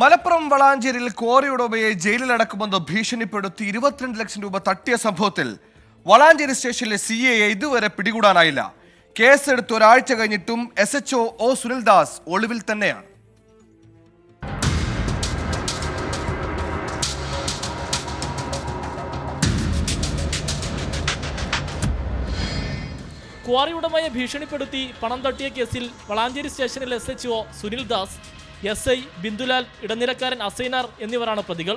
Malappuram വളാഞ്ചേരിയിൽ quarry ഉടമയെ ജയിലിലടക്കുമെന്ന് ഭീഷണിപ്പെടുത്തി 22 ലക്ഷം രൂപ തട്ടിയ സംഭവത്തിൽ വളാഞ്ചേരി സ്റ്റേഷനിലെ CAയെ ഇതുവരെ പിടികൂടാനായില്ല. കേസെടുത്ത് ഒരാഴ്ച കഴിഞ്ഞിട്ടും SHO ഒ സുനിൽദാസ് ഒളിവിൽ തന്നെയാണ്. ക്വാറി ഉടമയെ ഭീഷണിപ്പെടുത്തി പണം തട്ടിയ കേസിൽ വളാഞ്ചേരി സ്റ്റേഷനിൽ SHO സുനിൽദാസ്, SI ബിന്ദുലാൽ, ഇടനിലക്കാരൻ അസൈനാർ എന്നിവരാണ് പ്രതികൾ.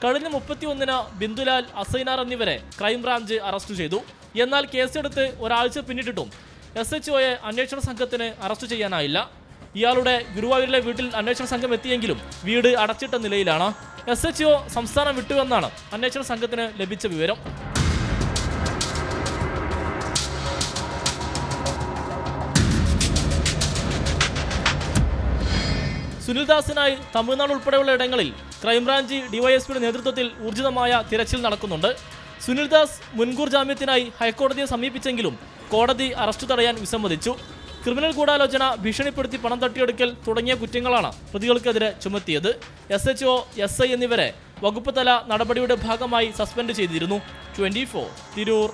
കഴിഞ്ഞ 31-ന് ബിന്ദുലാൽ, അസൈനാർ എന്നിവരെ ക്രൈംബ്രാഞ്ച് അറസ്റ്റ് ചെയ്തു. എന്നാൽ കേസെടുത്ത് ഒരാഴ്ച പിന്നിട്ടിട്ടും SHOയെ അന്വേഷണ സംഘത്തിന് അറസ്റ്റ് ചെയ്യാനായില്ല. ഇയാളുടെ ഗുരുവായൂരിലെ വീട്ടിൽ അന്വേഷണ സംഘം എത്തിയെങ്കിലും വീട് അടച്ചിട്ട നിലയിലാണ്. SHO സംസ്ഥാനം വിട്ടുവെന്നാണ് അന്വേഷണ സംഘത്തിന് ലഭിച്ച വിവരം. സുനിൽദാസിനായി തമിഴ്നാട് ഉൾപ്പെടെയുള്ള ഇടങ്ങളിൽ ക്രൈംബ്രാഞ്ച് DYSPയുടെ നേതൃത്വത്തിൽ ഊർജിതമായ തിരച്ചിൽ നടക്കുന്നുണ്ട്. സുനിൽദാസ് മുൻകൂർ ജാമ്യത്തിനായി ഹൈക്കോടതിയെ സമീപിച്ചെങ്കിലും കോടതി അറസ്റ്റ് തടയാൻ വിസമ്മതിച്ചു. ക്രിമിനൽ ഗൂഢാലോചന, ഭീഷണിപ്പെടുത്തി പണം തട്ടിയെടുക്കൽ തുടങ്ങിയ കുറ്റങ്ങളാണ് പ്രതികൾക്കെതിരെ ചുമത്തിയത്. SHO, SI എന്നിവരെ വകുപ്പ് തല നടപടിയുടെ ഭാഗമായി സസ്പെൻഡ് ചെയ്തിരുന്നു. 24 തിരൂർ.